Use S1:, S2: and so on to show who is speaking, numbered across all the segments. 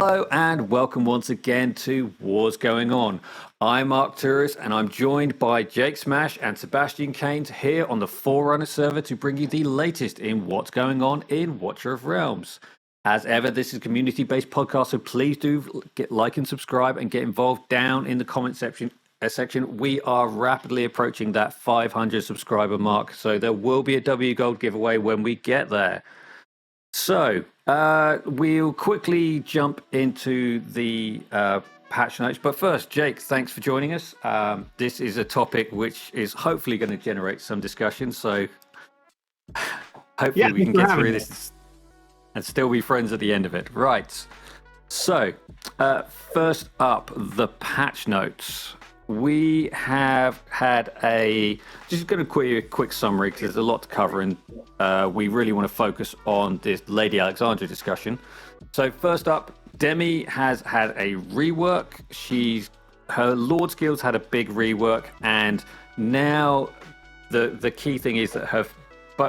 S1: Hello and welcome once again to Wars Going On. I'm Mark Turris and I'm joined by Jake Smash and Sebastian Keynes here on the Forerunner server to bring you the latest in what's going on in Watcher of Realms. As ever, this is a community-based podcast, so please do like and subscribe and get involved down in the comment section. We are rapidly approaching that 500 subscriber mark, so there will be a W Gold giveaway when we get there. So we'll quickly jump into the patch notes. But first, Jake, thanks for joining us. This is a topic which is hopefully going to generate some discussion. So hopefully we can get through this and still be friends at the end of it. Right. So first up, the patch notes. We have had just going to quick summary because there's a lot to cover and we really want to focus on this Lady Alexandra discussion. So first up, Demi has had a rework. Her Lord skills had a big rework, and now the key thing is that her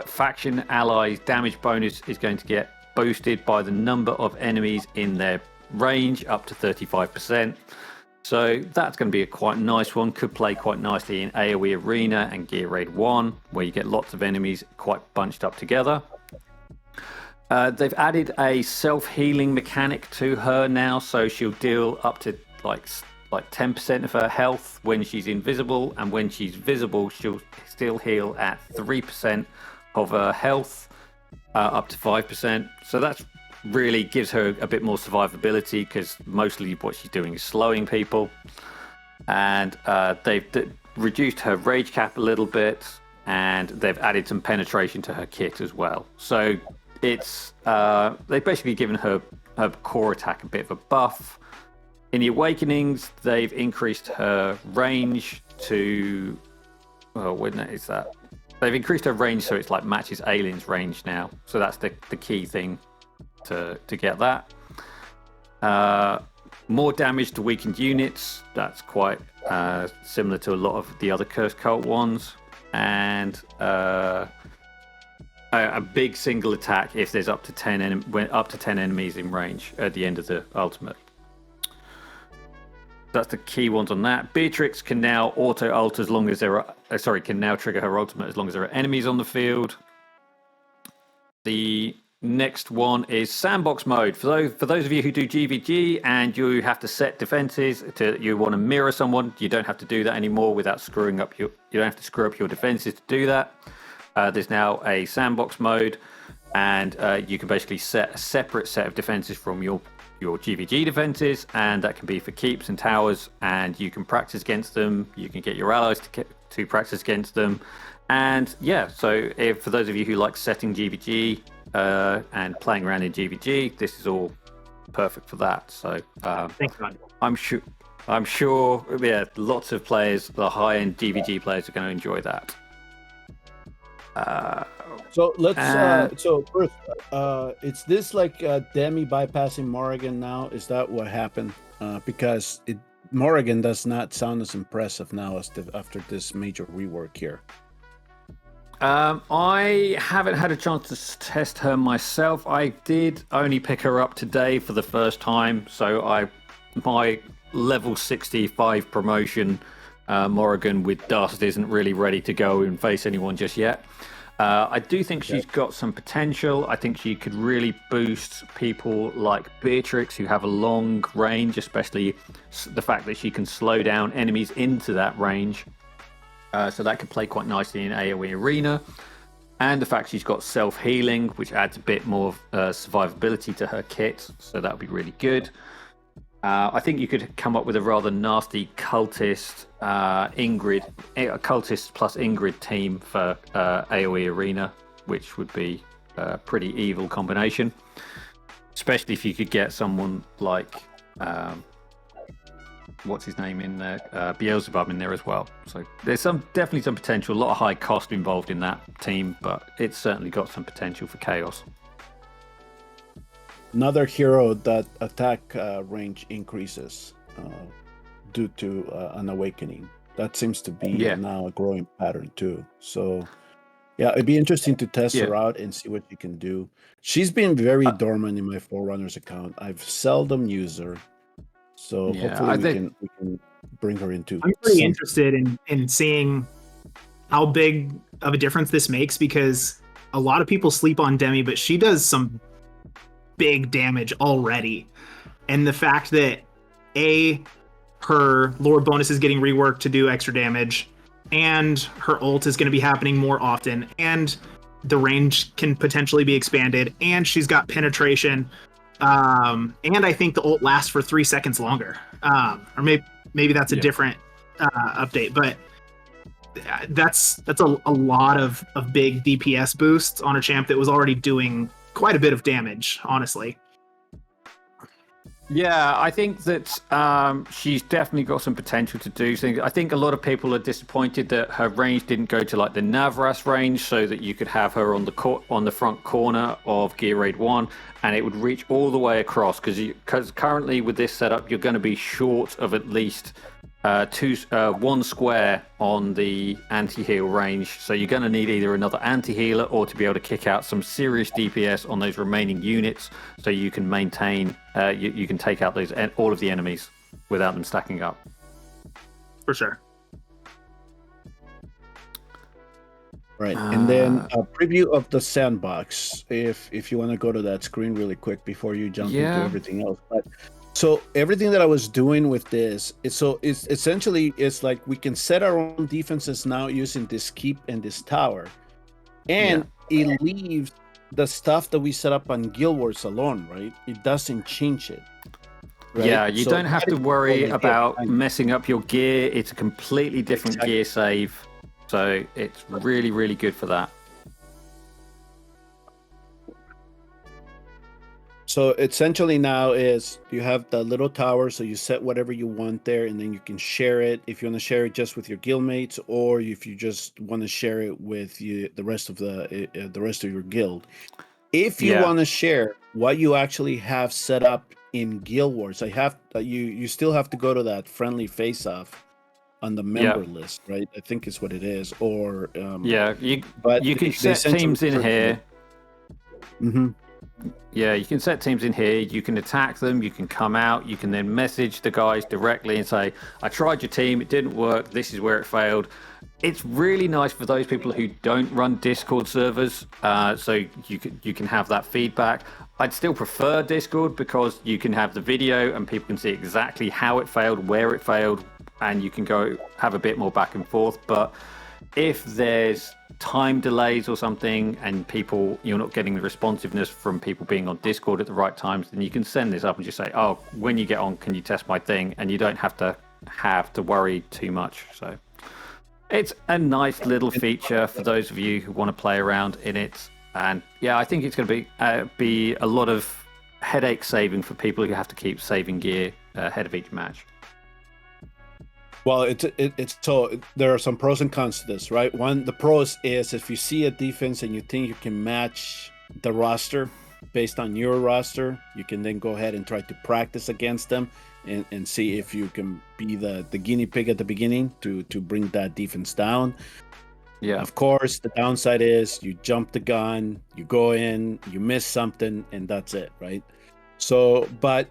S1: faction allies damage bonus is going to get boosted by the number of enemies in their range up to 35%. So that's going to be a quite nice one. Could play quite nicely in AoE Arena and Gear Raid 1, where you get lots of enemies quite bunched up together. They've added a self-healing mechanic to her now, so she'll deal up to like 10% of her health when she's invisible, and when she's visible, she'll still heal at 3% of her health, up to 5%. So that's really gives her a bit more survivability because mostly what she's doing is slowing people. And they've reduced her rage cap a little bit, and they've added some penetration to her kit as well. So it's they've basically given her core attack a bit of a buff. In the Awakenings, they've increased her range to they've increased her range so it's like matches Alien's range now. So that's the key thing to get that. More damage to weakened units. That's quite similar to a lot of the other Cursed Cult ones. And a big single attack if there's up to 10 enemies in range at the end of the ultimate. That's the key ones on that. Beatrix can now auto-ult as long as there are... can now trigger her ultimate as long as there are enemies on the field. The next one is Sandbox mode. For those of you who do GVG and you have to set defenses, you want to mirror someone, you don't have to do that anymore without screwing up you don't have to screw up your defenses to do that. There's now a Sandbox mode, and you can basically set a separate set of defenses from your GVG defenses, and that can be for keeps and towers, and you can practice against them. You can get your allies to practice against them. And yeah, so for those of you who like setting GVG and playing around in GVG, this is all perfect for that. So
S2: thanks, man.
S1: I'm sure, yeah, lots of players, the high-end GVG players, are going to enjoy that.
S3: So let's. So first, is this like Demi bypassing Morrigan now? Is that what happened? Because Morrigan does not sound as impressive now as after this major rework here.
S1: I haven't had a chance to test her myself. I did only pick her up today for the first time, so my level 65 promotion Morrigan with Dust isn't really ready to go and face anyone just yet. I do think she's got some potential. I think she could really boost people like Beatrix who have a long range, especially the fact that she can slow down enemies into that range. So that could play quite nicely in AoE Arena. And the fact she's got self-healing, which adds a bit more survivability to her kit. So that would be really good. I think you could come up with a rather nasty cultist cultist plus Ingrid team for AoE Arena, which would be a pretty evil combination. Especially if you could get someone like... what's his name in there? Beelzebub in there as well. So there's definitely some potential. A lot of high cost involved in that team, but it's certainly got some potential for chaos.
S3: Another hero that attack range increases due to an awakening. That seems to be now a growing pattern too. So Yeah, it'd be interesting to test
S1: Yeah.
S3: her out and see what you can do. She's been very dormant in my Forerunners account. I've seldom used her, so
S1: Yeah,
S3: hopefully
S1: I
S3: we
S1: think.
S3: can bring her into
S2: I'm pretty
S3: some.
S2: interested in seeing how big of a difference this makes, because a lot of people sleep on Demi, but she does some big damage already. And the fact that her lore bonus is getting reworked to do extra damage, and her ult is going to be happening more often, and the range can potentially be expanded, and she's got penetration, and I think the ult lasts for 3 seconds longer, or maybe that's a different update, but that's a lot of big DPS boosts on a champ that was already doing quite a bit of damage, honestly.
S1: Yeah, I think that she's definitely got some potential to do things. I think a lot of people are disappointed that her range didn't go to like the Navras range, so that you could have her on the front corner of Gear Raid 1, and it would reach all the way across. Because currently with this setup, you're going to be short of at least one square on the anti-heal range, so you're going to need either another anti-healer or to be able to kick out some serious DPS on those remaining units, so you can maintain you can take out all of the enemies without them stacking up.
S2: For sure.
S3: Right, and then a preview of the Sandbox, if you want to go to that screen really quick before you jump into everything else. But so everything that I was doing with this, it's essentially like we can set our own defenses now using this keep and this tower, and it leaves the stuff that we set up on Guild Wars alone, right? It doesn't change it. Right?
S1: Yeah, you don't have to worry about messing up your gear. It's a completely different gear save, so it's really, really good for that.
S3: So essentially now is you have the little tower, so you set whatever you want there, and then you can share it if you want to share it just with your guildmates, or if you just want to share it with the rest of your guild. If you want to share what you actually have set up in Guild Wars, you still have to go to that friendly face-off on the member list, right? I think is what it is, or
S1: you can set teams in here.
S3: Mm-hmm.
S1: Yeah, you can set teams in here, you can attack them, you can come out, you can then message the guys directly and say, I tried your team, it didn't work, this is where it failed. It's really nice for those people who don't run Discord servers, so you can have that feedback. I'd still prefer Discord because you can have the video and people can see exactly how it failed, where it failed, and you can go have a bit more back and forth. But if there's time delays or something and you're not getting the responsiveness from people being on Discord at the right times, then you can send this up and just say, oh, when you get on, can you test my thing? And you don't have to worry too much. So it's a nice little feature for those of you who want to play around in it. And yeah, I think it's going to be a lot of headache saving for people who have to keep saving gear ahead of each match.
S3: Well, it's so there are some pros and cons to this, right? One, the pros is if you see a defense and you think you can match the roster based on your roster, you can then go ahead and try to practice against them and see if you can be the guinea pig at the beginning to bring that defense down. Yeah. Of course, the downside is you jump the gun, you go in, you miss something, and that's it, right? So, but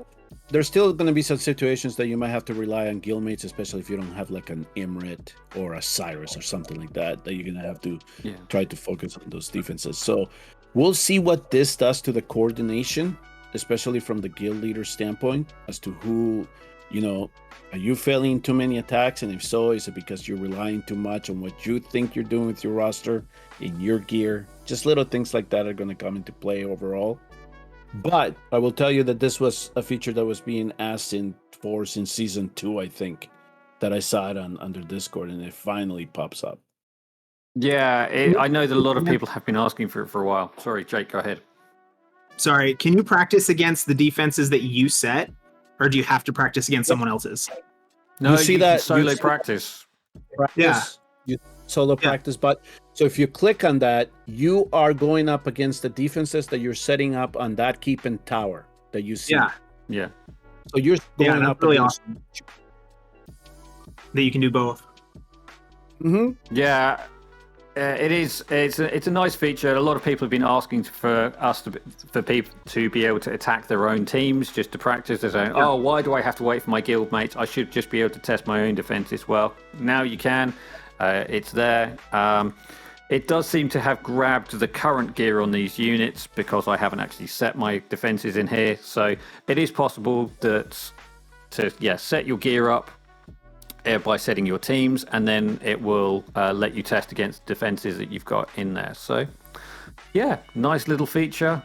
S3: there's still going to be some situations that you might have to rely on guildmates, especially if you don't have like an Imrit or a Cyrus or something like that you're going to have to try to focus on those defenses. So we'll see what this does to the coordination, especially from the guild leader standpoint, as to who, are you failing too many attacks? And if so, is it because you're relying too much on what you think you're doing with your roster in your gear? Just little things like that are going to come into play overall. But I will tell you that this was a feature that was being asked for since season 2, I think, that I saw it under Discord, and it finally pops up.
S1: Yeah, I know that a lot of people have been asking for it for a while. Sorry, Jake, go ahead.
S2: Sorry, can you practice against the defenses that you set, or do you have to practice against someone else's?
S1: No, you see that solo practice.
S3: You solo practice, but so if you click on that, you are going up against the defenses that you're setting up on that keep and tower that you see.
S1: Yeah.
S3: So you're going up
S2: really
S3: against
S2: awesome that you can do both.
S3: Mm-hmm.
S1: Yeah. It is. It's a nice feature. A lot of people have been asking for people to be able to attack their own teams just to practice. They're saying, "Oh, why do I have to wait for my guild mates? I should just be able to test my own defenses." Well, now you can. It's there. It does seem to have grabbed the current gear on these units because I haven't actually set my defenses in here. So it is possible to set your gear up by setting your teams, and then it will let you test against defenses that you've got in there. So yeah, nice little feature.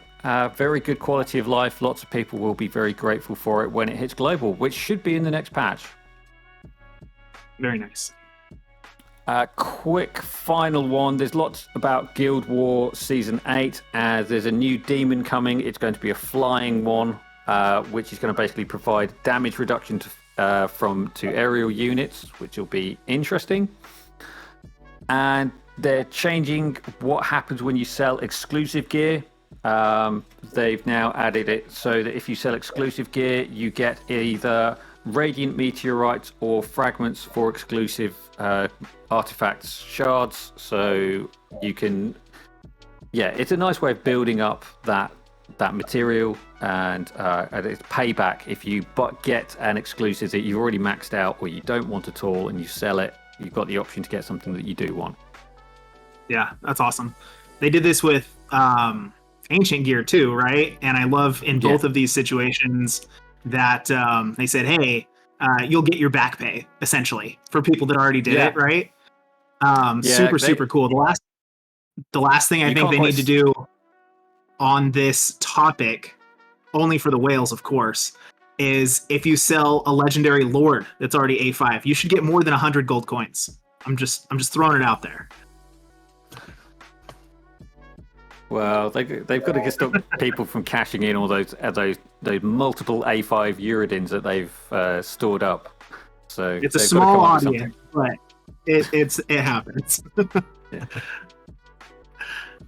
S1: Very good quality of life. Lots of people will be very grateful for it when it hits global, which should be in the next patch.
S2: Very nice.
S1: Quick final one. There's lots about Guild War Season 8. There's a new demon coming. It's going to be a flying one, which is going to basically provide damage reduction to aerial units, which will be interesting. And they're changing what happens when you sell exclusive gear. They've now added it so that if you sell exclusive gear, you get either radiant meteorites or fragments for exclusive artifacts shards. So you can, it's a nice way of building up that material, and it's payback if you get an exclusive that you've already maxed out or you don't want at all, and you sell it. You've got the option to get something that you do want.
S2: Yeah, that's awesome. They did this with ancient gear too, right? And I love in both of these situations that they said, hey, you'll get your back pay essentially for people that already did it, right? Super cool. The last thing I think they need to do on this topic, only for the whales, of course, is if you sell a legendary lord that's already A5, you should get more than 100 gold coins. I'm just throwing it out there.
S1: Well, they've got to stop people from cashing in all those multiple A5 Uridins that they've stored up. So
S2: it's a small audience, but it happens.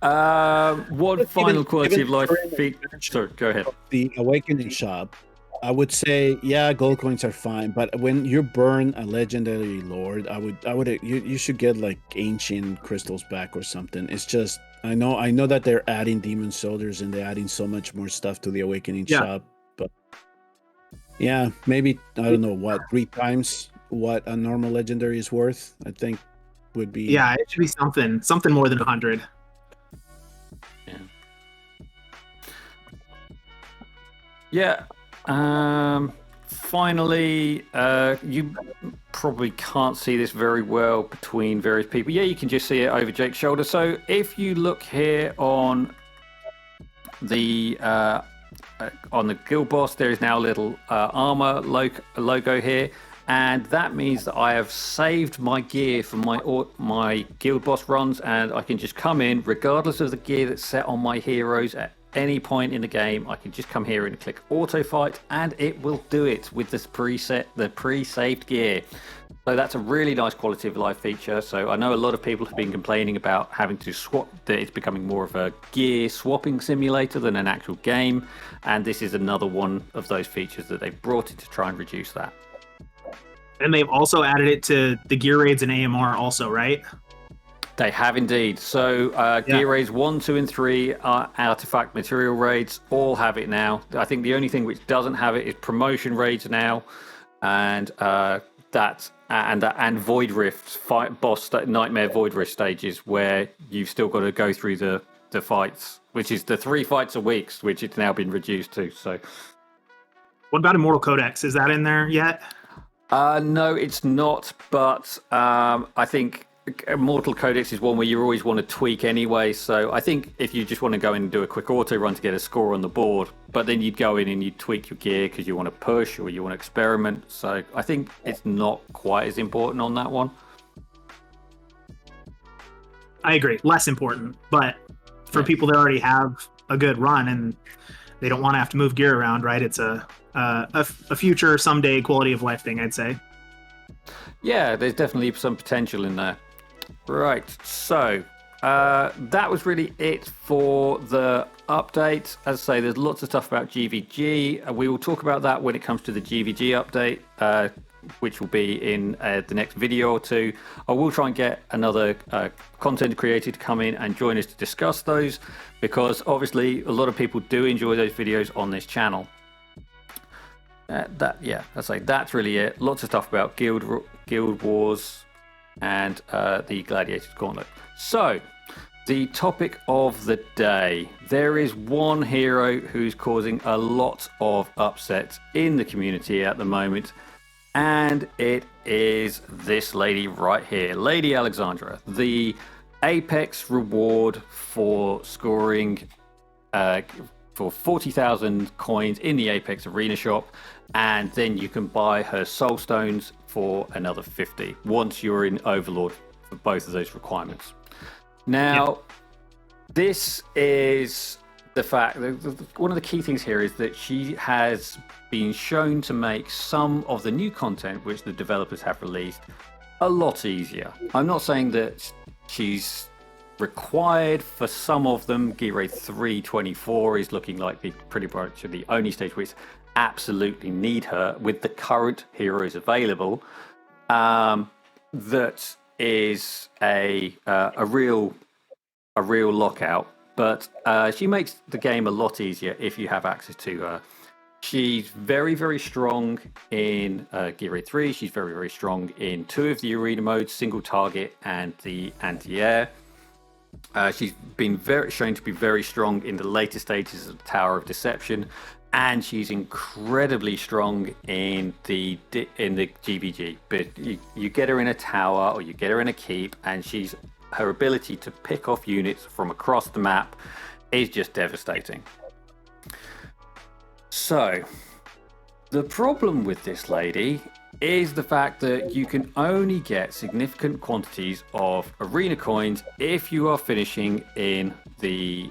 S1: One final quality of life feature. Sorry, go ahead.
S3: The Awakening shop, I would say, gold coins are fine, but when you burn a legendary lord, you should get like ancient crystals back or something. It's just I know that they're adding demon soldiers and they're adding so much more stuff to the Awakening shop, but maybe I don't know 3 times what a normal legendary is worth. I think would be
S2: it should be something more than 100.
S1: Finally, you probably can't see this very well between various people. You can just see it over Jake's shoulder. So if you look here on the guild boss, there is now a little armor logo here, and that means that I have saved my gear from my guild boss runs, and I can just come in regardless of the gear that's set on my heroes at any point in the game. I can just come here and click auto fight, and it will do it with this pre-saved gear. So that's a really nice quality of life feature. So I know a lot of people have been complaining about having to swap, that it's becoming more of a gear swapping simulator than an actual game, and this is another one of those features that they've brought in to try and reduce that.
S2: And they've also added it to the gear raids and AMR also, right?
S1: They have indeed. So gear raids 1, 2, and 3 are artifact material raids. All have it now. I think the only thing which doesn't have it is promotion raids now, and and Void Rift Nightmare Void Rift stages, where you've still got to go through the fights, which is the 3 fights a week, which it's now been reduced to. So,
S2: what about Immortal Codex? Is that in there yet?
S1: No, it's not. But I think Immortal Codex is one where you always want to tweak anyway, so I think if you just want to go in and do a quick auto run to get a score on the board, but then you'd go in and you'd tweak your gear because you want to push or you want to experiment, so I think it's not quite as important on that one.
S2: I agree, less important, but for people that already have a good run and they don't want to have to move gear around, right? It's a future someday quality of life thing, I'd say.
S1: Yeah, there's definitely some potential in there. Right, so that was really it for the update. As I say, there's lots of stuff about GVG. We will talk about that when it comes to the GVG update. which will be in the next video or two. I will try and get another content creator to come in and join us to discuss those, because obviously a lot of people do enjoy those videos on this channel. That's really it. Lots of stuff about Guild Wars and the Gladiators Gauntlet. So, the topic of the day. There is one hero who's causing a lot of upsets in the community at the moment, and it is this lady right here, Lady Alexandra. The Apex reward for scoring for 40,000 coins in the Apex Arena shop, and then you can buy her soul stones for another 50 once you're in Overlord for both of those requirements. Now, this is the fact that one of the key things here is that she has been shown to make some of the new content which the developers have released a lot easier. I'm not saying that she's required for some of them. Gear 324 is looking like pretty much the only stage which absolutely need her with the current heroes available. That is a real lockout, but she makes the game a lot easier if you have access to her. She's very, very strong in Gear 3. She's very, very strong in 2 of the arena modes, single target and the anti-air. She's been shown to be very strong in the later stages of the Tower of Deception, and she's incredibly strong in the GBG. But you get her in a tower or you get her in a keep, and her ability to pick off units from across the map is just devastating. So, the problem with this lady is the fact that you can only get significant quantities of arena coins if you are finishing in the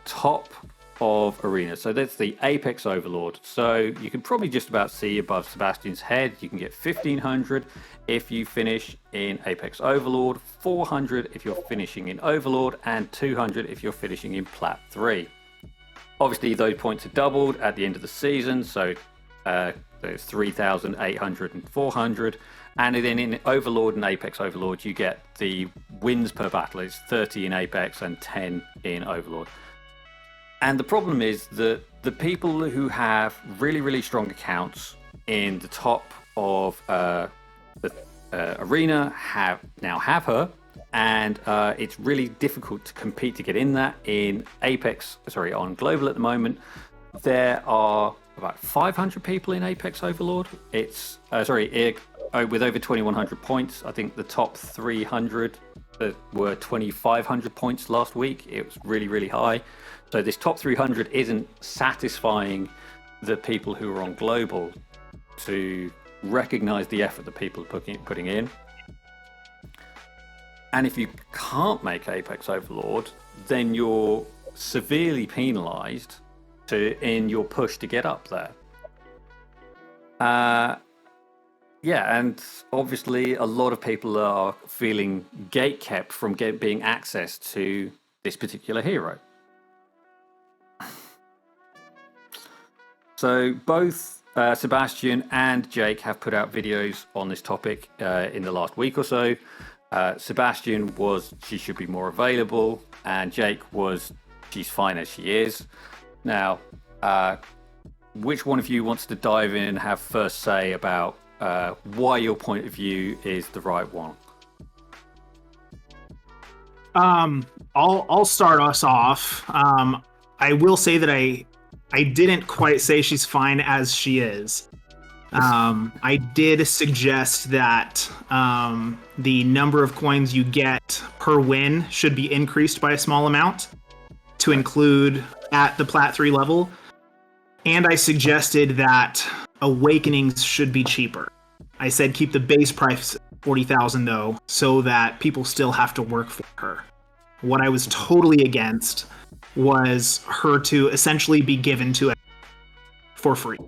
S1: top of arena. So that's the Apex Overlord. So you can probably just about see above Sebastian's head, you can get 1500 if you finish in Apex Overlord, 400 if you're finishing in Overlord, and 200 if you're finishing in Plat 3. Obviously those points are doubled at the end of the season, so there's 3,800 and 400, and then in Overlord and Apex Overlord you get the wins per battle. It's 30 in Apex and 10 in Overlord. And the problem is that the people who have really, really strong accounts in the top of the arena now have her, and it's really difficult to compete to get in that. In on Global at the moment, there are about 500 people in Apex Overlord. It's with over 2,100 points. I think the top 300 were 2,500 points last week. It was really, really high. So this top 300 isn't satisfying the people who are on Global to recognize the effort that people are putting in. And if you can't make Apex Overlord, then you're severely penalized in your push to get up there. And obviously a lot of people are feeling gatekept from being access to this particular hero. So both Sebastian and Jake have put out videos on this topic in the last week or so. Sebastian she should be more available, and Jake she's fine as she is. Now, which one of you wants to dive in and have first say about why your point of view is the right one?
S2: I'll start us off. I will say that I didn't quite say she's fine as she is. I did suggest that the number of coins you get per win should be increased by a small amount to include at the Plat 3 level. And I suggested that Awakenings should be cheaper. I said keep the base price 40,000 though, so that people still have to work for her. What I was totally against was her to essentially be given to it for free.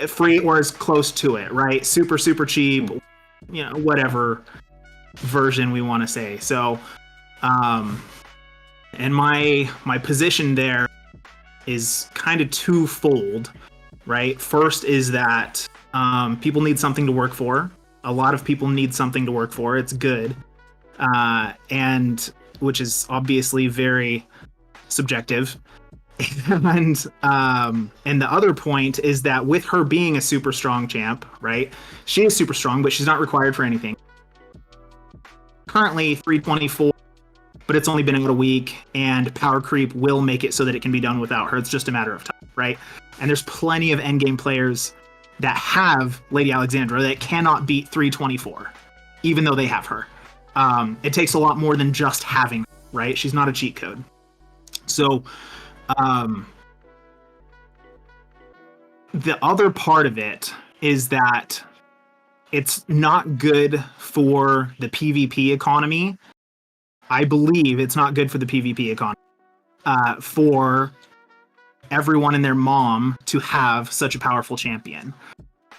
S2: Free or as close to it, right? Super, super cheap, whatever version we want to say. So, and my position there is kind of twofold, right? First is that People need something to work for. A lot of people need something to work for. It's good. And which is obviously very subjective. And the other point is that with her being a super strong champ, right? She is super strong, but she's not required for anything. Currently 324, but it's only been out a week, and power creep will make it so that it can be done without her. It's just a matter of time, right? And there's plenty of endgame players that have Lady Alexandra that cannot beat 324, even though they have her. It takes a lot more than just having her, right? She's not a cheat code. So the other part of it is that it's not good for the PvP economy. I believe it's not good for the PvP economy for everyone and their mom to have such a powerful champion.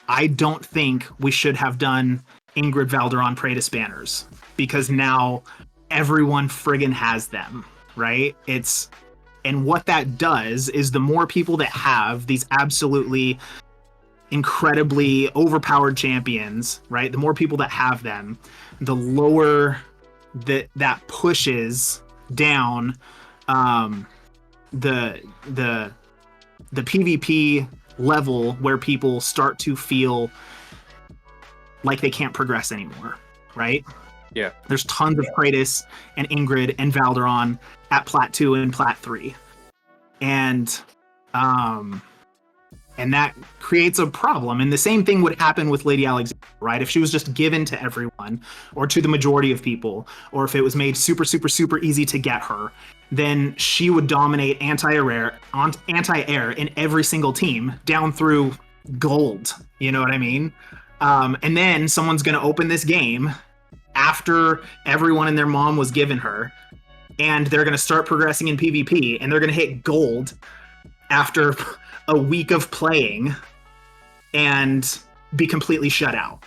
S2: I don't think we should have done Ingrid, Valderon, Praetus banners, because now everyone friggin' has them, right? And what that does is the more people that have these absolutely incredibly overpowered champions, right? The more people that have them, the lower that pushes down the PvP level, where people start to feel like they can't progress anymore, right?
S1: Yeah.
S2: There's tons of Praetus and Ingrid and Valderon at Plat 2 and Plat 3. And that creates a problem. And the same thing would happen with Lady Alexandra, right? If she was just given to everyone, or to the majority of people, or if it was made super, super, super easy to get her, then she would dominate anti-air in every single team down through gold. You know what I mean? And then someone's going to open this game after everyone and their mom was given her, and they're going to start progressing in PvP, and they're going to hit gold after a week of playing and be completely shut out.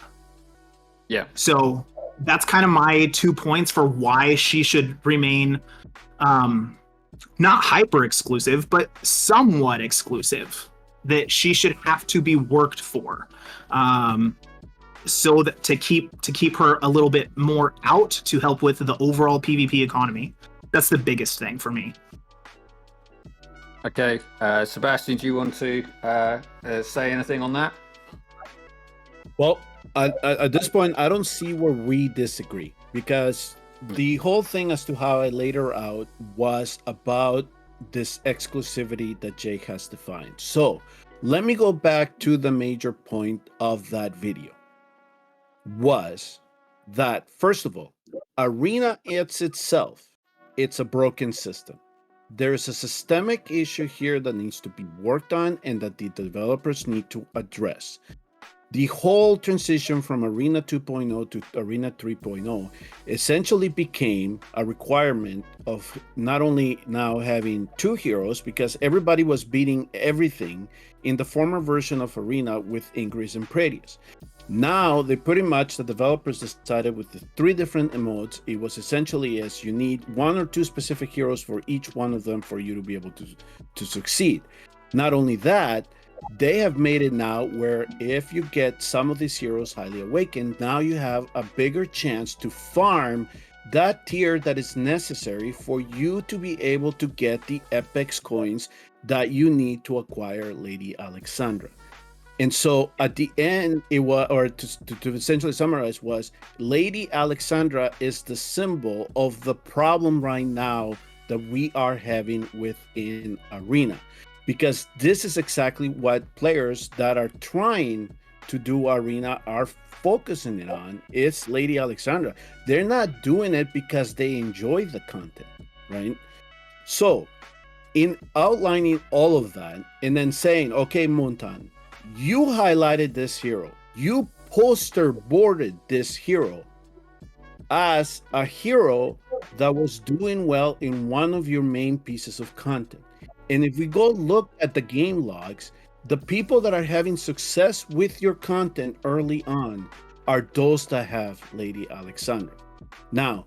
S1: Yeah.
S2: So that's kind of my 2 points for why she should remain not hyper exclusive, but somewhat exclusive. That she should have to be worked for. So that to keep her a little bit more out to help with the overall PvP economy. That's the biggest thing for me.
S1: Okay, Sebastian, do you want to say anything on that?
S3: Well, at this point, I don't see where we disagree, because the whole thing as to how I laid her out was about this exclusivity that Jake has defined. So let me go back to the major point of that video. Was that, first of all, Arena itself, it's a broken system. There's a systemic issue here that needs to be worked on and that the developers need to address. The whole transition from Arena 2.0 to Arena 3.0 essentially became a requirement of not only now having two heroes, because everybody was beating everything in the former version of Arena with Ingress and Praetus. Now they pretty much, the developers decided with the three different emotes, it was essentially as you need one or two specific heroes for each one of them for you to be able to succeed. Not only that, they have made it now where if you get some of these heroes highly awakened, now you have a bigger chance to farm that tier that is necessary for you to be able to get the Apex coins that you need to acquire Lady Alexandra. And so at the end, it was, or to essentially summarize, was Lady Alexandra is the symbol of the problem right now that we are having within Arena. Because this is exactly what players that are trying to do Arena are focusing it on. It's Lady Alexandra. They're not doing it because they enjoy the content, right? So in outlining all of that and then saying, okay, Montan, you highlighted this hero, you poster boarded this hero as a hero that was doing well in one of your main pieces of content. And if we go look at the game logs, the people that are having success with your content early on are those that have Lady Alexandra. Now,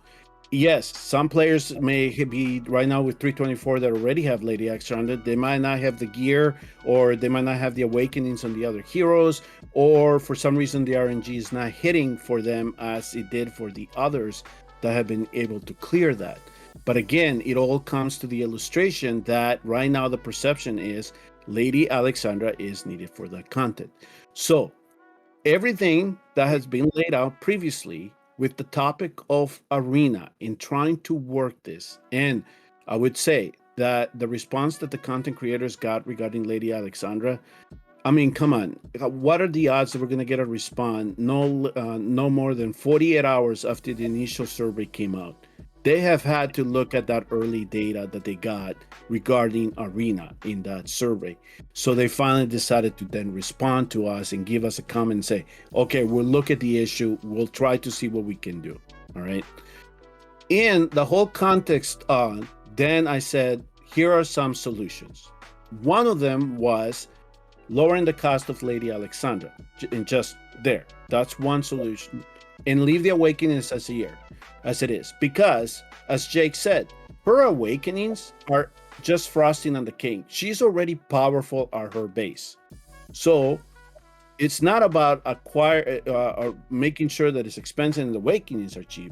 S3: yes, some players may be right now with 324 that already have Lady Alexandra. They might not have the gear, or they might not have the awakenings on the other heroes, or for some reason the RNG is not hitting for them as it did for the others that have been able to clear that. But again, it all comes to the illustration that right now the perception is Lady Alexandra is needed for that content. So everything that has been laid out previously with the topic of arena in trying to work this, and I would say that the response that the content creators got regarding Lady Alexandra, I mean, come on, what are the odds that we're going to get a response no more than 48 hours after the initial survey came out? They have had to look at that early data that they got regarding arena in that survey. So they finally decided to then respond to us and give us a comment and say, okay, we'll look at the issue. We'll try to see what we can do. All right. In the whole context on, then I said, here are some solutions. One of them was lowering the cost of Lady Alexandra. And just there, that's one solution. And leave the awakenings as it is, because as Jake said, her awakenings are just frosting on the cake. She's already powerful at her base, so it's not about or making sure that it's expensive and the awakenings are cheap.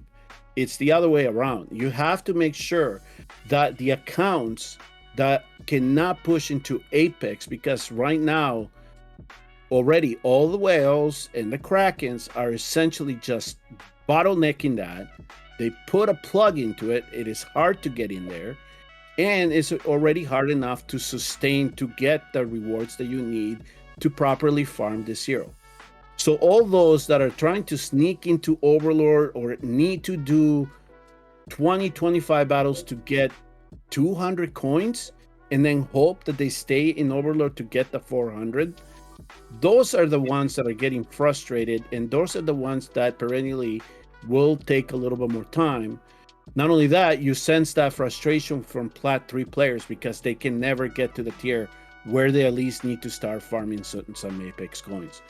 S3: It's the other way around. You have to make sure that the accounts that cannot push into Apex, because right now already all the whales and the Krakens are essentially just bottlenecking that. They put a plug into it. It is hard to get in there, and it's already hard enough to sustain to get the rewards that you need to properly farm this hero. So all those that are trying to sneak into Overlord or need to do 20-25 battles to get 200 coins and then hope that they stay in Overlord to get the 400, those are the ones that are getting frustrated, and those are the ones that perennially will take a little bit more time. Not only that, you sense that frustration from Plat 3 players because they can never get to the tier where they at least need to start farming some Apex coins.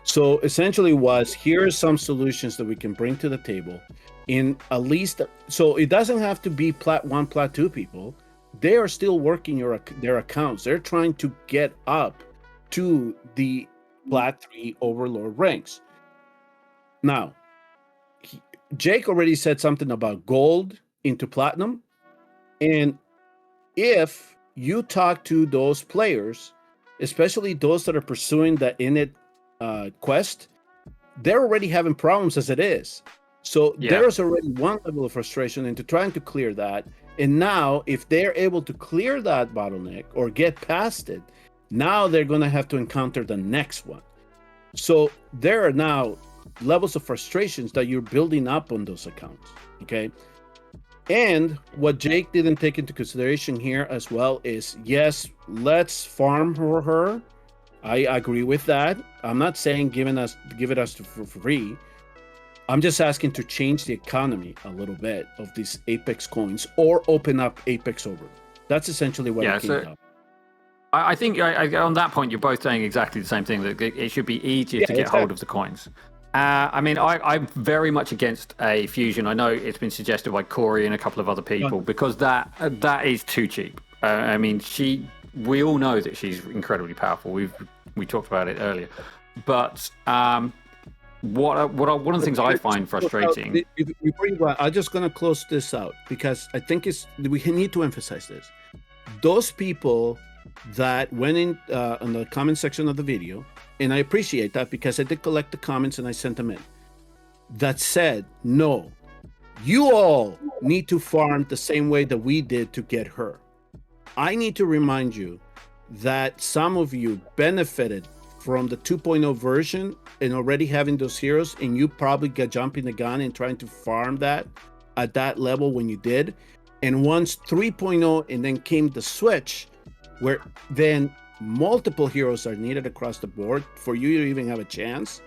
S3: So essentially here are some solutions that we can bring to the table in at least, so it doesn't have to be Plat 1, Plat 2 people. They are still working their accounts. They're trying to get up to the Plat 3 Overlord ranks. Now, Jake already said something about gold into platinum. And if you talk to those players, especially those that are pursuing the init quest, they're already having problems as it is. So there's already one level of frustration into trying to clear that. And now if they're able to clear that bottleneck or get past it, now they're going to have to encounter the next one. So there are now levels of frustrations that you're building up on those accounts. Okay. And what Jake didn't take into consideration here as well is, yes, let's farm her. I agree with that. I'm not saying give it us for free. I'm just asking to change the economy a little bit of these Apex coins or open up Apex over. That's essentially what it came up.
S1: I think on that point, you're both saying exactly the same thing, that it should be easier to get hold of the coins. I'm very much against a fusion. I know it's been suggested by Corey and a couple of other people because that is too cheap. We all know that she's incredibly powerful. We talked about it earlier, but one of the things I find frustrating.
S3: Before you go on, I'm just going to close this out because I think we need to emphasize this. Those people that went in the comment section of the video, and I appreciate that because I did collect the comments and I sent them in, that said, no, you all need to farm the same way that we did to get her. I need to remind you that some of you benefited from the 2.0 version and already having those heroes, and you probably got jumping the gun and trying to farm that at that level when you did. And once 3.0 and then came the switch, where then multiple heroes are needed across the board for you to even have a chance,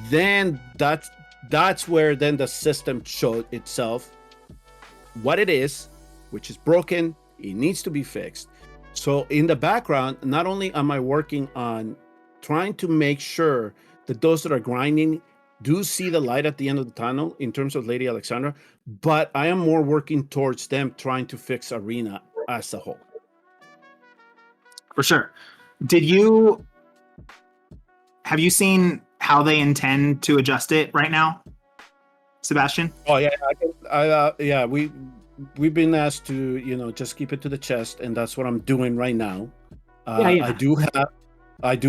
S3: then that's where then the system showed itself what it is, which is broken. It needs to be fixed. So in the background, not only am I working on trying to make sure that those that are grinding do see the light at the end of the tunnel in terms of Lady Alexandra, but I am more working towards them trying to fix Arena as a whole.
S2: For sure. Have you seen how they intend to adjust it right now, Sebastian?
S3: Oh yeah, we've been asked to just keep it to the chest, and that's what I'm doing right now. I do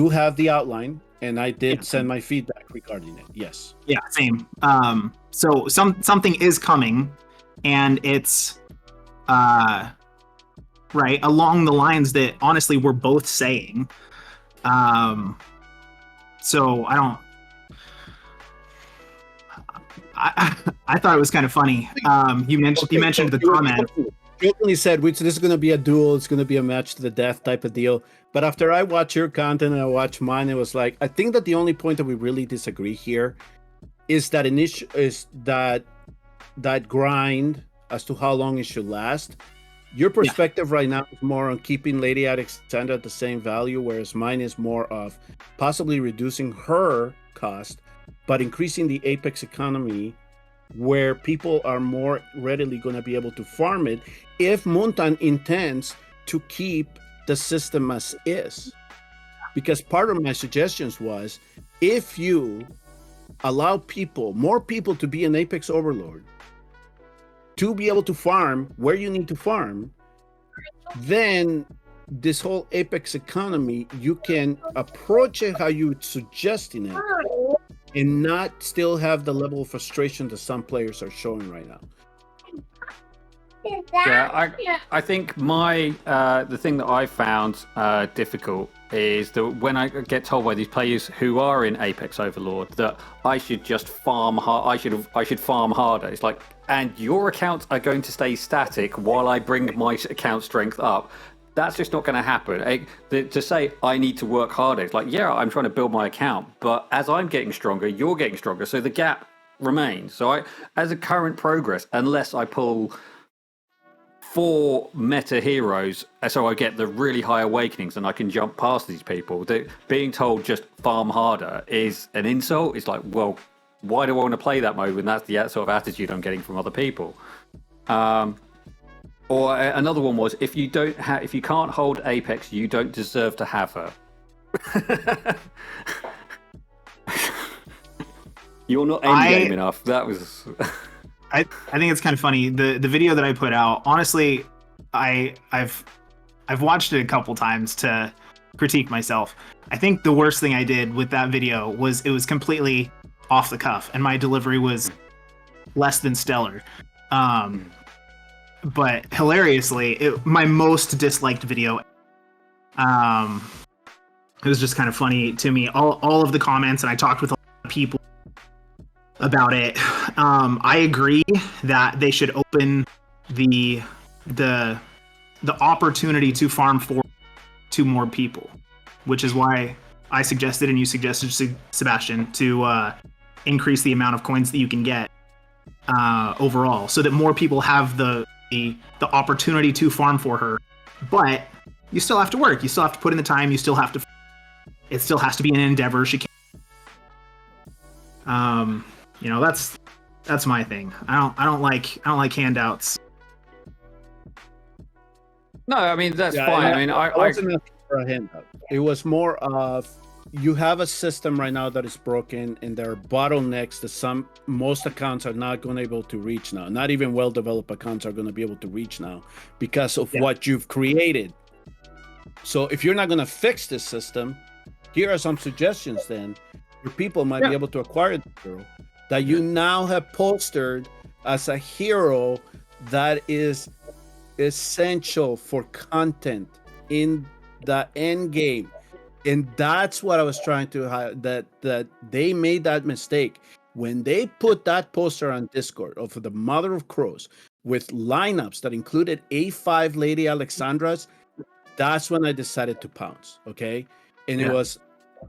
S3: have the outline, and I did send my feedback regarding it. Yes.
S2: Yeah, same. So something is coming, and it's right along the lines that honestly we're both saying. So I thought it was kind of funny. You mentioned the comment.
S3: You openly said this is going to be a duel. It's going to be a match to the death type of deal. But after I watch your content and I watch mine, it was like, I think that the only point that we really disagree here is that that grind as to how long it should last. Your perspective right now is more on keeping Lady Alexandra at the same value, whereas mine is more of possibly reducing her cost, but increasing the Apex economy where people are more readily going to be able to farm it if Montan intends to keep the system as is. Because part of my suggestions was, if you allow more people to be an Apex Overlord, to be able to farm where you need to farm, then this whole Apex economy, you can approach it how you would suggesting it, and not still have the level of frustration that some players are showing right now.
S1: Yeah, I think the thing that I found difficult is that when I get told by these players who are in Apex Overlord that I should just farm hard, I should farm harder. It's like, and your accounts are going to stay static while I bring my account strength up. That's just not going to happen. To say I need to work harder, it's like, yeah, I'm trying to build my account, but as I'm getting stronger, you're getting stronger, so the gap remains. So as a current progress, unless I pull 4 meta heroes, so I get the really high awakenings and I can jump past these people, being told just farm harder is an insult. It's like, well, why do I want to play that mode when that's the sort of attitude I'm getting from other people? Or another one was, if you can't hold Apex, you don't deserve to have her. You're not endgame enough. That was.
S2: I think it's kind of funny. The video that I put out, honestly, I've watched it a couple times to critique myself. I think the worst thing I did with that video was it was completely off the cuff, and my delivery was less than stellar. But hilariously, my most disliked video. It was just kind of funny to me. All of the comments, and I talked with a lot of people about it. I agree that they should open the opportunity to farm to more people, which is why I suggested, and you suggested, Sebastian, to increase the amount of coins that you can get overall, so that more people have the opportunity to farm for her. But you still have to work. You still have to put in the time. You still have to. It still has to be an endeavor. She can't. That's my thing. I don't like handouts.
S1: No, I mean that's fine. I mean, I
S3: wasn't asking for a handout. It was more of, you have a system right now that is broken, and there are bottlenecks that most accounts are not going to be able to reach now. Not even well-developed accounts are going to be able to reach now because of what you've created. So if you're not going to fix this system, here are some suggestions then. Your people might be able to acquire the hero that you now have postered as a hero that is essential for content in the end game. And that's what I was trying to highlight, that they made that mistake when they put that poster on Discord of the Mother of Crows with lineups that included A5 Lady Alexandras. That's when I decided to pounce. Okay, and it was,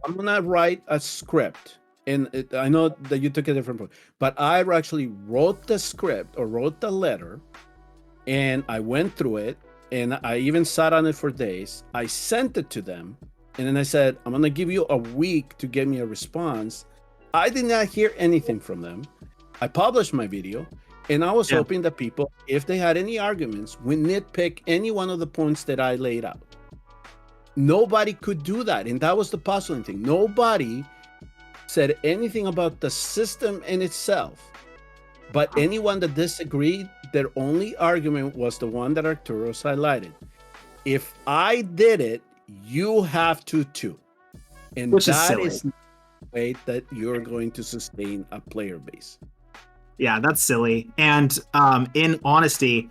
S3: I'm gonna write a script, and I know that you took a different point, but I actually wrote the script or wrote the letter, and I went through it, and I even sat on it for days. I sent it to them. And then I said, I'm going to give you a week to get me a response. I did not hear anything from them. I published my video, and I was hoping that people, if they had any arguments, would nitpick any one of the points that I laid out. Nobody could do that, and that was the puzzling thing. Nobody said anything about the system in itself, but anyone that disagreed, their only argument was the one that Arturo's highlighted. If I did it, you have to too. And
S2: Which
S3: that
S2: is
S3: the way that you're going to sustain a player base.
S2: Yeah, that's silly. And in honesty,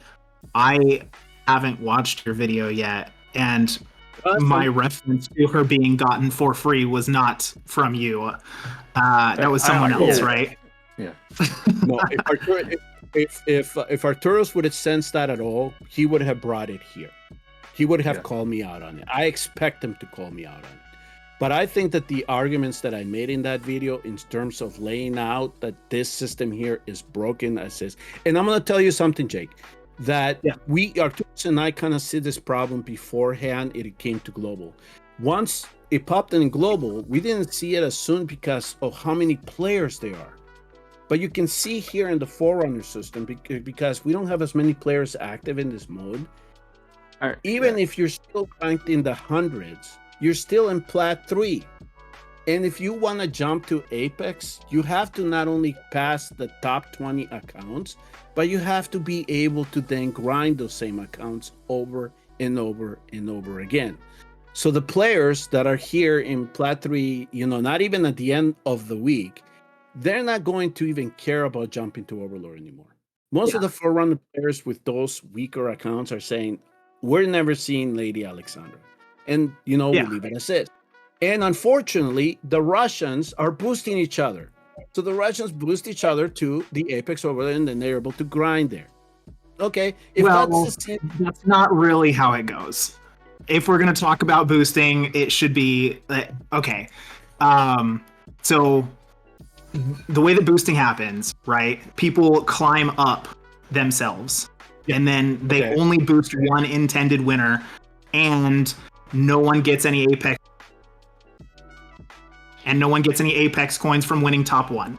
S2: I haven't watched your video yet, and my reference to her being gotten for free was not from you. That was someone else, right?
S1: Yeah.
S3: No, if Arturo's would have sensed that at all, he would have brought it here. He would have called me out on it. I expect him to call me out on it. But I think that the arguments that I made in that video in terms of laying out that this system here is broken, as is. And I'm going to tell you something, Jake, that Arturos and I kind of see this problem beforehand it came to global. Once it popped in global, we didn't see it as soon because of how many players there are. But you can see here in the Forerunner system, because we don't have as many players active in this mode, even if you're still ranked in the hundreds, you're still in Plat 3. And if you want to jump to Apex, you have to not only pass the top 20 accounts, but you have to be able to then grind those same accounts over and over and over again. So the players that are here in Plat 3, not even at the end of the week, they're not going to even care about jumping to Overlord anymore. Most of the Forerunner players with those weaker accounts are saying, we're never seeing Lady Alexandra. And, we leave it as is. And unfortunately, the Russians are boosting each other. So the Russians boost each other to the Apex Overlord, and then they're able to grind there. Okay.
S2: That's not really how it goes. If we're going to talk about boosting, it should be, okay. So the way that boosting happens, right? People climb up themselves, and then they only boost one intended winner, and no one gets any Apex, and no one gets any Apex coins from winning top 1.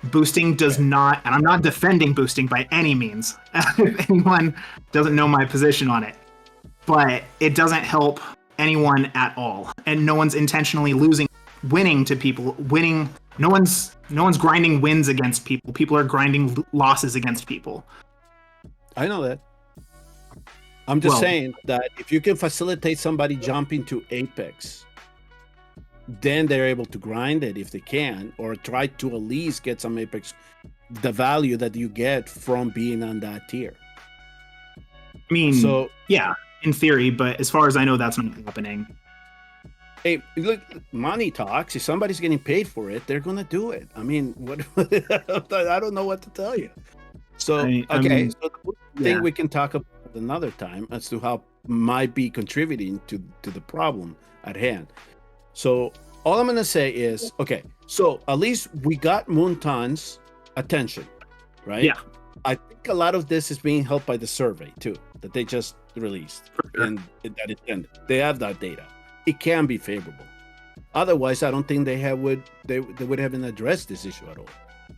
S2: Boosting does not, and I'm not defending boosting by any means, if anyone doesn't know my position on it, but it doesn't help anyone at all, and no one's intentionally winning to people. No one's grinding wins against people. People are grinding losses against people.
S3: I know that. I'm just saying that if you can facilitate somebody jumping to Apex, then they're able to grind it if they can, or try to at least get some Apex, the value that you get from being on that tier.
S2: I mean, in theory, but as far as I know, that's not happening.
S3: Hey, look, money talks. If somebody's getting paid for it, they're gonna do it. I mean, what? I don't know what to tell you. So, so the thing we can talk about another time as to how might be contributing to the problem at hand. So all I'm gonna say is, so at least we got Moonton's attention, right? Yeah. I think a lot of this is being helped by the survey too, that they just released, and that it ended. They have that data. It can be favorable. Otherwise, I don't think they would have addressed this issue at all,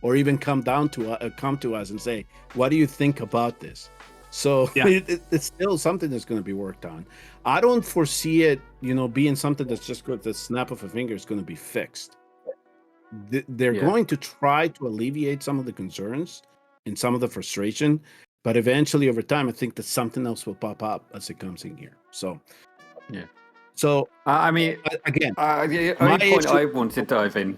S3: or even come to us and say, "What do you think about this?" So it's still something that's going to be worked on. I don't foresee it, being something that's just with the snap of a finger is going to be fixed. They're going to try to alleviate some of the concerns and some of the frustration, but eventually, over time, I think that something else will pop up as it comes in here. So, So,
S1: I mean,
S3: again,
S1: the only point I wanted to dive in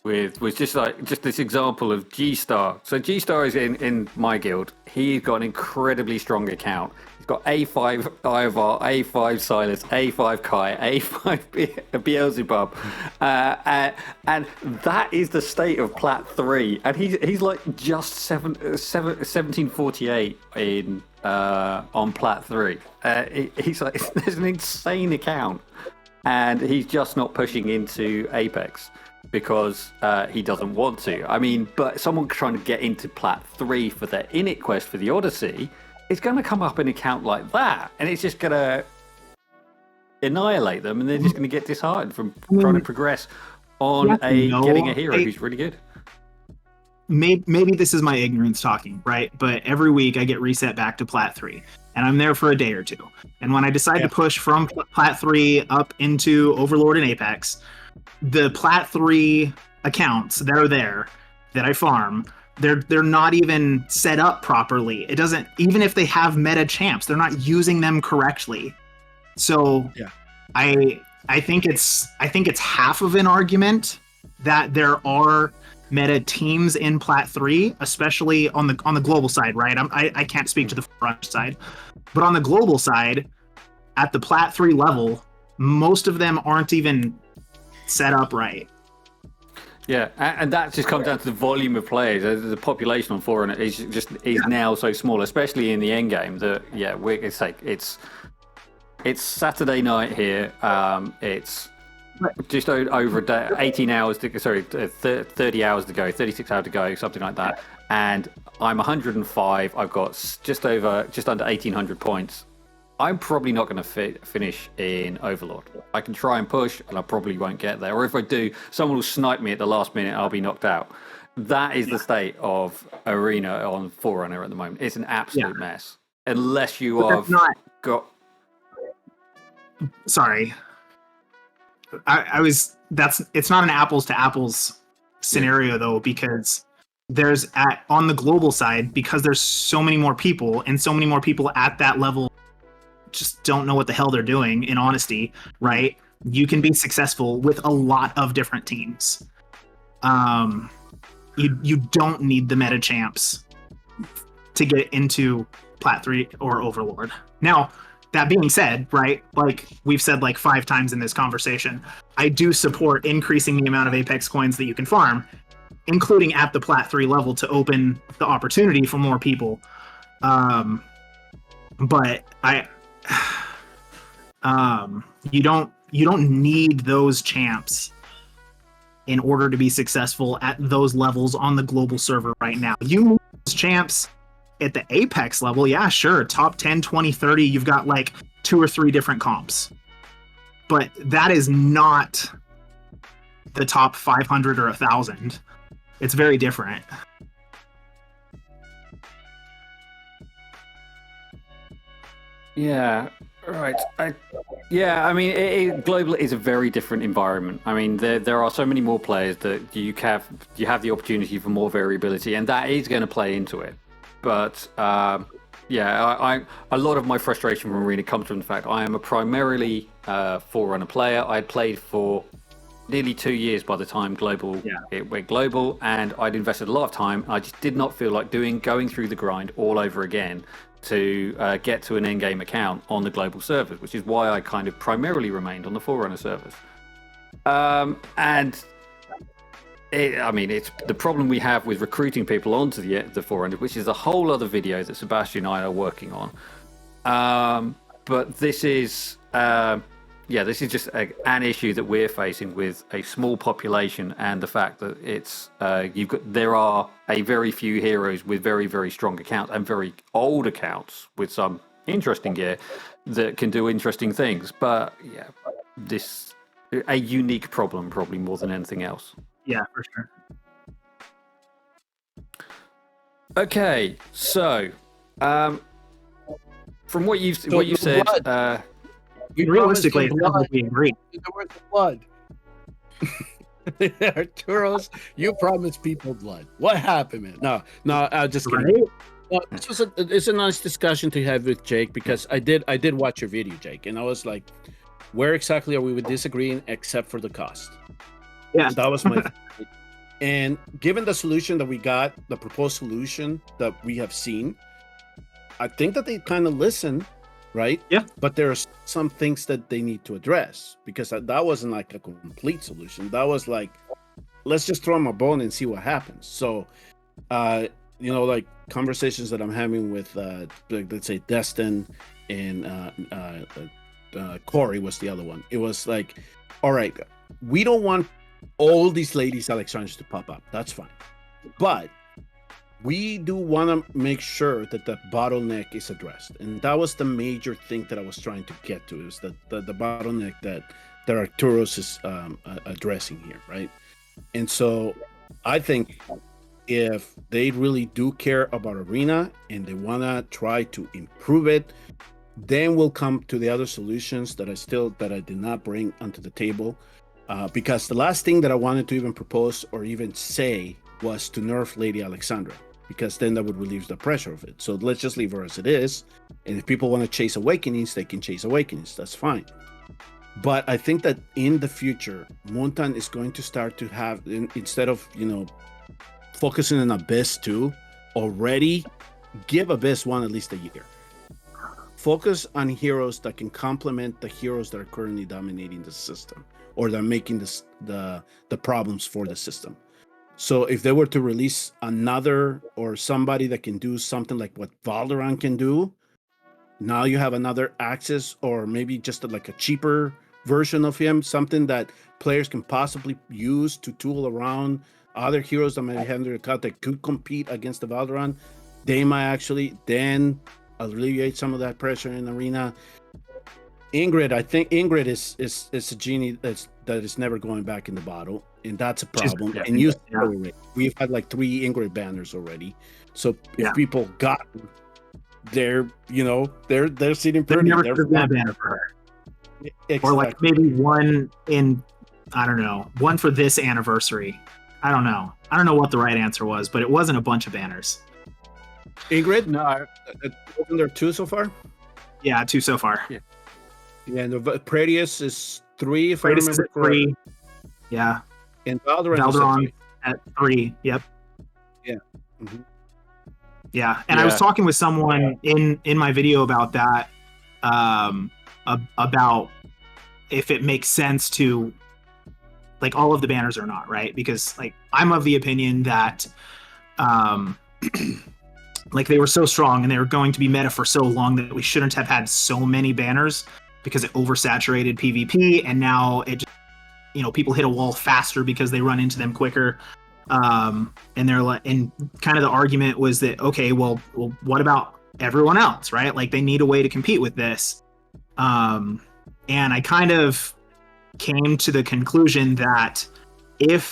S1: with was just this example of G-Star. So G-Star is in my guild. He's got an incredibly strong account. He's got A5 Ivar, A5 Silas, A5 Kai, A5 Beelzebub, and that is the state of Plat 3. And he's like just 1748 in on Plat 3. He's like, there's an insane account, and he's just not pushing into Apex because he doesn't want to. I mean, but someone trying to get into Plat 3 for their init quest for the Odyssey is going to come up an account like that, and it's just going to annihilate them, and they're just going to get disheartened from trying to progress on
S2: Yes and no.
S1: getting a hero who's really good.
S2: Maybe this is my ignorance talking, right? But every week I get reset back to Plat 3, and I'm there for a day or two. And when I decide to push from Plat 3 up into Overlord and Apex, the Plat 3 accounts that are there that I farm, they're not even set up properly. It doesn't, even if they have meta champs, they're not using them correctly. So I think it's half of an argument that there are meta teams in Plat 3, especially on the global side, right? I can't speak to the front side, but on the global side, at the Plat 3 level, most of them aren't even set up right.
S1: Yeah, and that just comes down to the volume of players. The population on Forerunner is now so small, especially in the end game. That it's Saturday night here. It's just over a day, 18 hours to 30 hours to go, 36 hours to go, something like that. And I'm 105. I've got just under 1,800 points. I'm probably not going to finish in Overlord. I can try and push, and I probably won't get there. Or if I do, someone will snipe me at the last minute, and I'll be knocked out. That is the state of Arena on Forerunner at the moment. It's an absolute mess. Unless you have got...
S2: Sorry. It's not an apples to apples scenario, though, because on the global side, because there's so many more people, and so many more people at that level just don't know what the hell they're doing, in honesty, right? You can be successful with a lot of different teams. You don't need the meta champs to get into Plat 3 or Overlord. Now, that being said, right, like we've said like 5 times in this conversation, I do support increasing the amount of Apex coins that you can farm, including at the Plat 3 level, to open the opportunity for more people. But you don't need those champs in order to be successful at those levels on the global server right now. You move those champs at the Apex level, yeah, sure, top 10, 20, 30, you've got like 2 or 3 different comps. But that is not the top 500 or 1,000. It's very different.
S1: Yeah, right. I mean, globally is a very different environment. I mean, there are so many more players that you have the opportunity for more variability, and that is going to play into it. But a lot of my frustration from Arena comes from the fact I am a primarily Forerunner player. I played for nearly 2 years by the time it went global, and I'd invested a lot of time. I just did not feel like going through the grind all over again to get to an endgame account on the global servers, which is why I kind of primarily remained on the Forerunner servers. It's the problem we have with recruiting people onto the Forerunner, which is a whole other video that Sebastian and I are working on. But this is just an issue that we're facing with a small population, and the fact that there are a very few heroes with very, very strong accounts and very old accounts with some interesting gear that can do interesting things. But this a unique problem, probably more than anything else.
S2: Yeah, for sure.
S1: Okay, so from what you've said,
S2: realistically, we agree.
S3: There was blood. Arturos, you promised people blood. What happened, man? No, just kidding. Well, it's a nice discussion to have with Jake, because I did watch your video, Jake, and I was like, where exactly are we disagreeing except for the cost?
S2: Yeah,
S3: that was my. And given the solution that we got, the proposed solution that we have seen, I think that they kind of listen, right?
S2: Yeah.
S3: But there are some things that they need to address, because that wasn't like a complete solution. That was like, let's just throw them a bone and see what happens. So, like conversations that I'm having with, let's say, Destin and Corey was the other one. It was like, all right, we don't want all these ladies Alexandras to pop up. That's fine. But we do want to make sure that the bottleneck is addressed. And that was the major thing that I was trying to get to, is that the bottleneck that that Arturos is addressing here, right? And so I think if they really do care about Arena and they want to try to improve it, then we'll come to the other solutions that I did not bring onto the table. Because the last thing that I wanted to even propose or even say was to nerf Lady Alexandra, because then that would relieve the pressure of it. So let's just leave her as it is. And if people want to chase Awakenings, they can chase Awakenings. That's fine. But I think that in the future, Moontan is going to start to have, instead of, focusing on Abyss 2, already give Abyss 1 at least a year. Focus on heroes that can complement the heroes that are currently dominating the system, or that are making the problems for the system. So if they were to release another, or somebody that can do something like what Valorant can do, now you have another Axis, or maybe just like a cheaper version of him, something that players can possibly use to tool around other heroes that might have their account that could compete against the Valorant. They might actually then alleviate some of that pressure in Arena. Ingrid, I think Ingrid is a genie that is never going back in the bottle, and that's a problem. We've had like 3 Ingrid banners already. So if people got they're sitting pretty.
S2: Never could have been a banner for her. Exactly. Or like maybe one in, I don't know, one for this anniversary. I don't know what the right answer was, but it wasn't a bunch of banners.
S3: Ingrid? No. Wasn't there 2 so far?
S2: Yeah, 2 so far.
S3: Yeah, and the Pradius is 3, if
S2: Pradius
S3: I remember
S2: is 3. Yeah.
S3: And
S2: Valderon at 3. Yep.
S3: Yeah. Mm-hmm.
S2: Yeah, and I was talking with someone in my video about that, about if it makes sense to, like, all of the banners or not, right? Because, like, I'm of the opinion that, like, they were so strong and they were going to be meta for so long that we shouldn't have had so many banners, because it oversaturated PvP, and now it just, people hit a wall faster because they run into them quicker. And they're like, and kind of the argument was that, okay, well, what about everyone else, right? Like, they need a way to compete with this. And I kind of came to the conclusion that it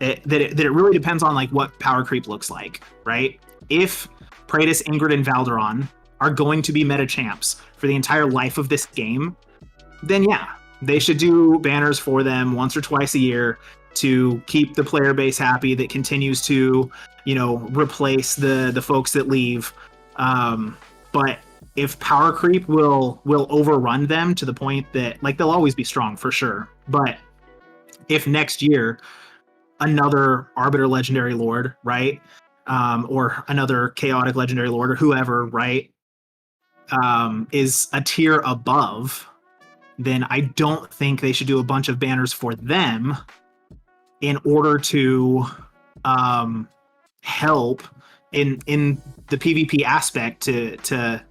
S2: really depends on, like, what power creep looks like, right? If Praetus, Ingrid, and Valderon are going to be meta champs for the entire life of this game, then yeah, they should do banners for them once or twice a year to keep the player base happy, that continues to, replace the folks that leave. But if power creep will overrun them to the point that, like, they'll always be strong for sure, but if next year another Arbiter Legendary Lord, right, or another Chaotic Legendary Lord, or whoever, right, is a tier above, then I don't think they should do a bunch of banners for them in order to help in the PvP aspect to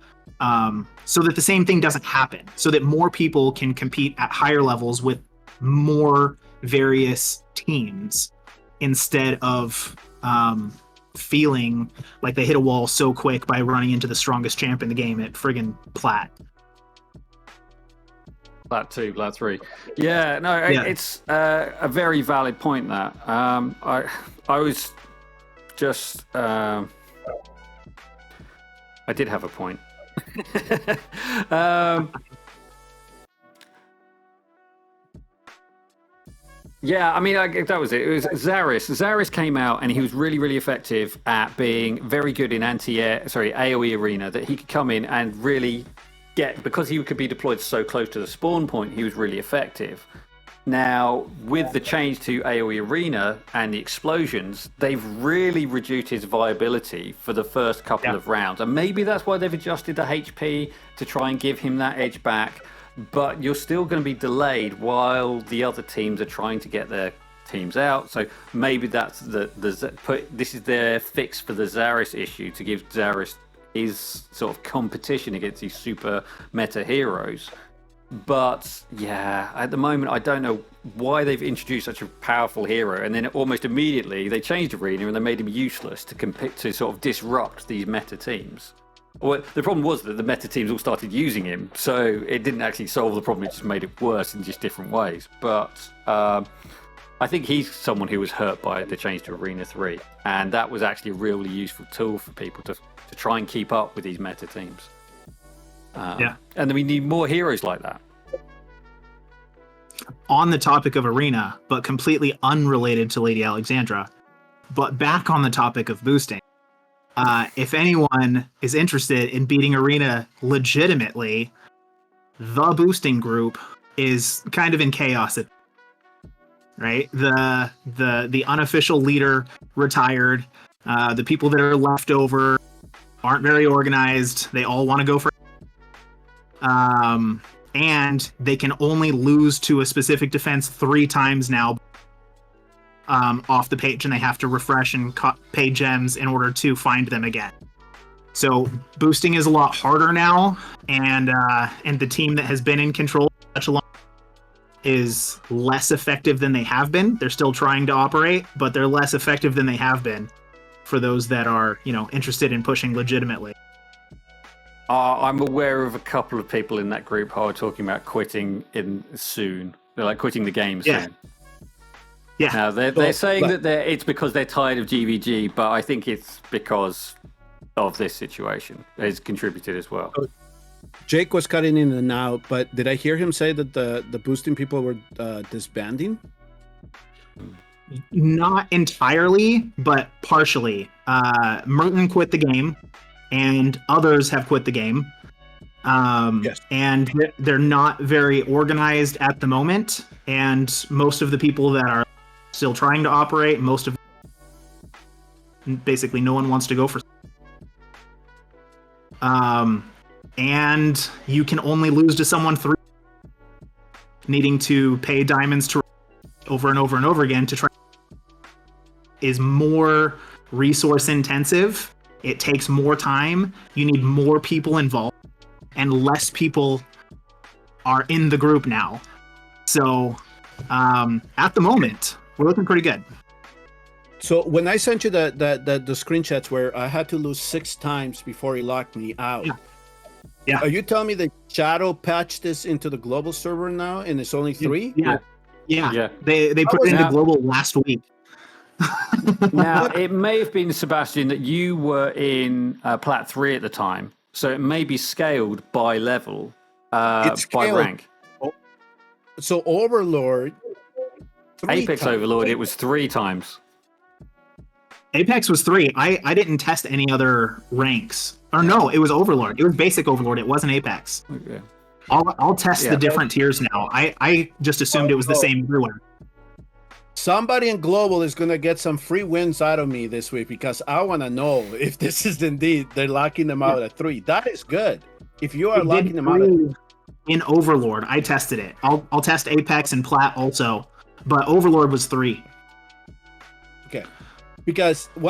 S2: so that the same thing doesn't happen, so that more people can compete at higher levels with more various teams, instead of feeling like they hit a wall so quick by running into the strongest champ in the game at friggin' Plat.
S1: Plat 2, Plat 3. Yeah, no, it's a very valid point, that. I was just... I did have a point. Yeah, I mean, that was it. It was Zaris. Zaris came out, and he was really, really effective at being very good in AoE arena, that he could come in and really because he could be deployed so close to the spawn point, he was really effective. Now, with the change to AoE arena and the explosions, they've really reduced his viability for the first couple of rounds. And maybe that's why they've adjusted the HP to try and give him that edge back. But you're still going to be delayed while the other teams are trying to get their teams out. So maybe that's this is their fix for the Zaris issue, to give Zaris his sort of competition against these super meta heroes. But yeah, at the moment, I don't know why they've introduced such a powerful hero, and then almost immediately they changed arena and they made him useless to compete, to sort of disrupt these meta teams. Well, the problem was that the meta teams all started using him, so it didn't actually solve the problem. It just made it worse in just different ways. But I think he's someone who was hurt by the change to Arena 3, and that was actually a really useful tool for people to try and keep up with these meta teams. And then we need more heroes like that.
S2: On the topic of Arena, but completely unrelated to Lady Alexandra, but back on the topic of boosting. If anyone is interested in beating Arena legitimately, the boosting group is kind of in chaos. Right? The unofficial leader retired. The people that are left over aren't very organized. They all want to go for and they can only lose to a specific defense 3 times now off the page, and they have to refresh and pay gems in order to find them again. So boosting is a lot harder now, and the team that has been in control for such a long is less effective than they have been. They're still trying to operate, but they're less effective than they have been for those that are, interested in pushing legitimately.
S1: I'm aware of a couple of people in that group who are talking about quitting soon. They're like quitting the game soon.
S2: Yeah.
S1: Now they're saying that it's because they're tired of GVG, but I think it's because of this situation. It's contributed as well.
S3: Jake was cutting in and out, but did I hear him say that the boosting people were disbanding?
S2: Not entirely, but partially. Merton quit the game, and others have quit the game. Yes. And they're not very organized at the moment, and most of the people that are still trying to operate, basically no one wants to go for. And you can only lose to someone 3, needing to pay diamonds to over and over and over again to try is more resource intensive. It takes more time. You need more people involved, and less people are in the group now. So at the moment, we're looking pretty good.
S3: So when I sent you the screenshots where I had to lose 6 times before he locked me out.
S2: Yeah.
S3: Are you telling me that Shadow patched this into the global server now and it's only 3?
S2: Yeah. They put it into global last week.
S1: Now, it may have been, Sebastian, that you were in Plat 3 at the time, so it may be scaled by level, by rank.
S3: So Overlord...
S1: Apex Overlord, it was 3 times.
S2: Apex was 3. I didn't test any other ranks. Or no, it was Overlord. It was basic Overlord. It wasn't Apex.
S1: Okay.
S2: I'll test the different tiers now. I just assumed it was the same everywhere.
S3: Somebody in Global is going to get some free wins out of me this week because I want to know if this is indeed, they're locking them out at 3. That is good. If you are locking them out
S2: in Overlord, I tested it. I'll test Apex and Plat also, but Overlord was 3.
S3: Okay. Because I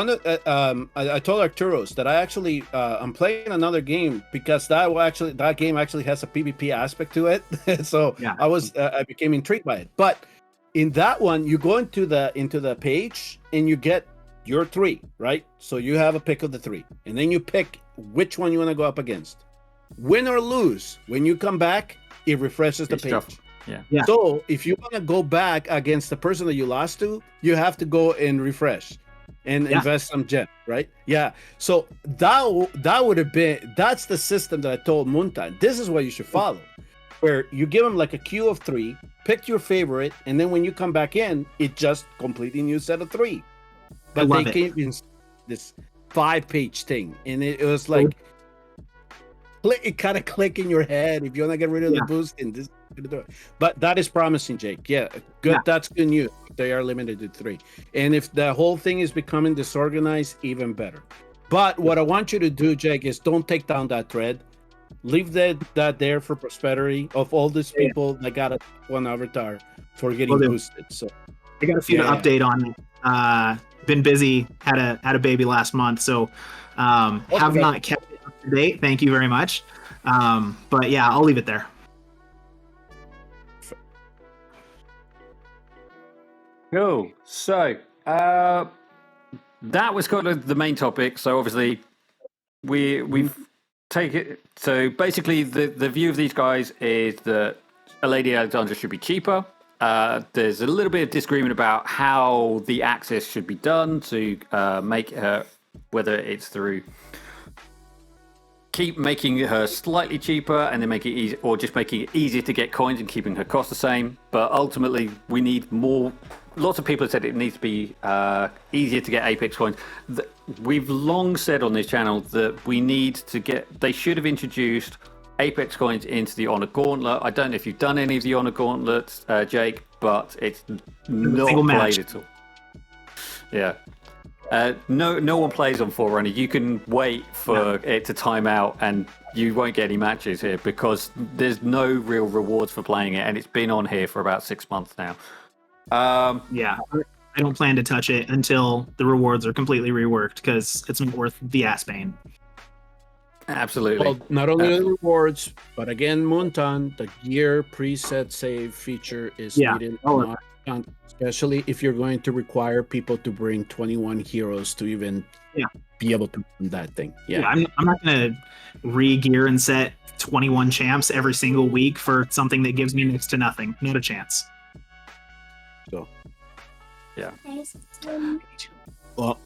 S3: told Arturos that I actually I'm playing another game because that game actually has a PvP aspect to it. So I became intrigued by it. But in that one, you go into the page and you get your 3, right? So you have a pick of the 3, and then you pick which one you want to go up against. Win or lose, when you come back, it refreshes the page.
S2: Yeah.
S3: So if you want to go back against the person that you lost to, you have to go and refresh and invest some gem, right? Yeah. So that would have been, that's the system that I told Moontan. This is what you should follow, where you give them like a queue of 3, pick your favorite, and then when you come back in, it just completely new set of 3. But they came in this 5-page thing, and it was like it kind of click in your head. If you want to get rid of the boost, and this is gonna do it. But that is promising, Jake. Yeah, good. That's good news. They are limited to 3, and if the whole thing is becoming disorganized, even better. But what I want you to do, Jake, is don't take down that thread. Leave that there for prosperity of all these people that got one avatar for getting boosted. So
S2: I got a few to update on. Been busy, had a baby last month, so have not kept it up to date. Thank you very much. But yeah, I'll leave it there.
S1: Cool. So that was kind of the main topic. So obviously we've take it. So basically, the view of these guys is that a Lady Alexandra should be cheaper. There's a little bit of disagreement about how the access should be done to make her, whether it's through keep making her slightly cheaper and then make it easy, or just making it easier to get coins and keeping her cost the same. But ultimately, we need more. Lots of people have said it needs to be easier to get Apex coins. We've long said on this channel that we need to get. They should have introduced Apex coins into the Honor Gauntlet. I don't know if you've done any of the Honor Gauntlets, Jake, but it's not played at all. Yeah. No one plays on Forerunner. You can wait for it to time out and you won't get any matches here because there's no real rewards for playing it, and it's been on here for about 6 months now.
S2: Yeah, I don't plan to touch it until the rewards are completely reworked because it's not worth the ass pain.
S1: Absolutely.
S3: Well, not only the rewards, but again, Moonton, the gear preset save feature is needed. Especially if you're going to require people to bring 21 heroes to even be able to run that thing.
S2: I'm not going to re-gear and set 21 champs every single week for something that gives me next to nothing. Not a chance.
S3: So,
S1: yeah.
S3: Well,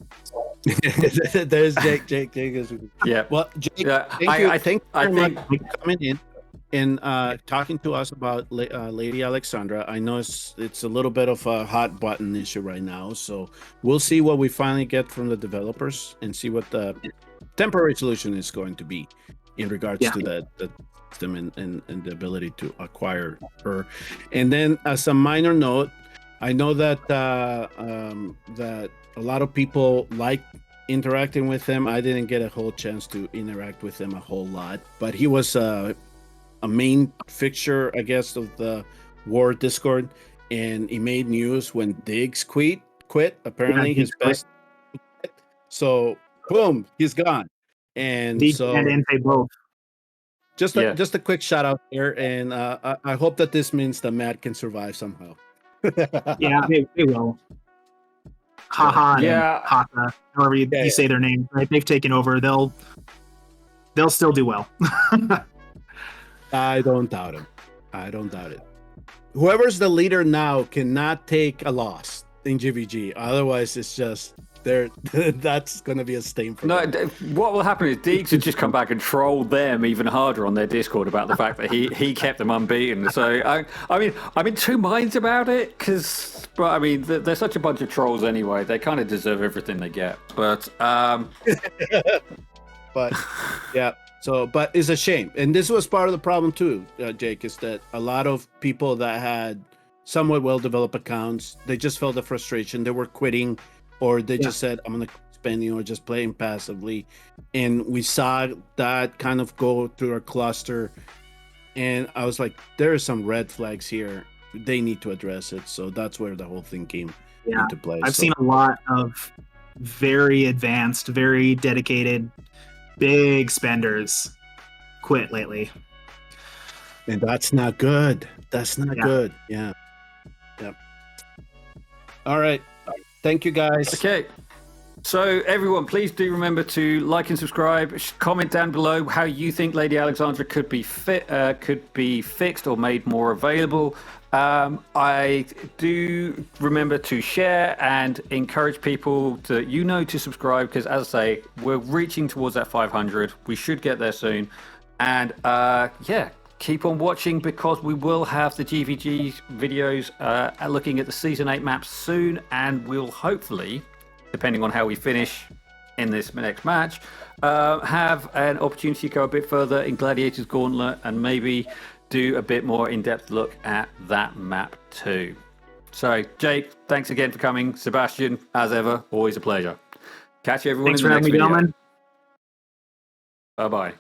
S3: there's Jake. Jake is.
S1: Yeah.
S3: Well, Jake, thank you very much for coming in and talking to us about Lady Alexandra. I know it's a little bit of a hot button issue right now, so we'll see what we finally get from the developers and see what the temporary solution is going to be in regards to the system and the ability to acquire her. And then, as a minor note, I know that that a lot of people like interacting with him. I didn't get a whole chance to interact with him a whole lot, but he was a main fixture, I guess, of the War Discord, and he made news when Diggs quit. Apparently, his best. So, boom, he's gone. And
S2: Diggs
S3: so,
S2: and Entei both.
S3: just a quick shout out there, and I hope that this means that Matt can survive somehow.
S2: Yeah, they will. Haha,
S1: yeah,
S2: Haka, however you say their name, right? They've taken over. They'll still do well.
S3: I don't doubt him. I don't doubt it. Whoever's the leader now cannot take a loss in GVG. Otherwise, it's just that's going to be a stain for them.
S1: What will happen is Deeks will just come back and troll them even harder on their Discord about the fact that he kept them unbeaten. So I mean, I'm in two minds about it but I mean, they're such a bunch of trolls anyway. They kind of deserve everything they get. But
S3: but yeah. So, but it's a shame, and this was part of the problem too, Jake, is that a lot of people that had somewhat well-developed accounts, they just felt the frustration. They were quitting, or they just said, "I'm gonna spending," or just playing passively. And we saw that kind of go through our cluster, and I was like, "There are some red flags here. They need to address it." So that's where the whole thing came into play.
S2: I've seen a lot of very advanced, very dedicated, big spenders quit lately,
S3: and that's not good. That's not good. Yeah. All right, thank you guys.
S1: Okay, so everyone, please do remember to like and subscribe. Comment down below how you think Lady Alexandra could be fixed or made more available. I do remember to share and encourage people to subscribe, because as I say, we're reaching towards that 500. We should get there soon. And keep on watching, because we will have the GVG videos looking at the Season 8 maps soon, and we'll hopefully, depending on how we finish in this next match, have an opportunity to go a bit further in Gladiator's Gauntlet and maybe do a bit more in-depth look at that map too. So, Jake, thanks again for coming. Sebastian, as ever, always a pleasure. Catch you everyone in the next video.
S2: Thanks for having me, gentlemen.
S1: Bye-bye.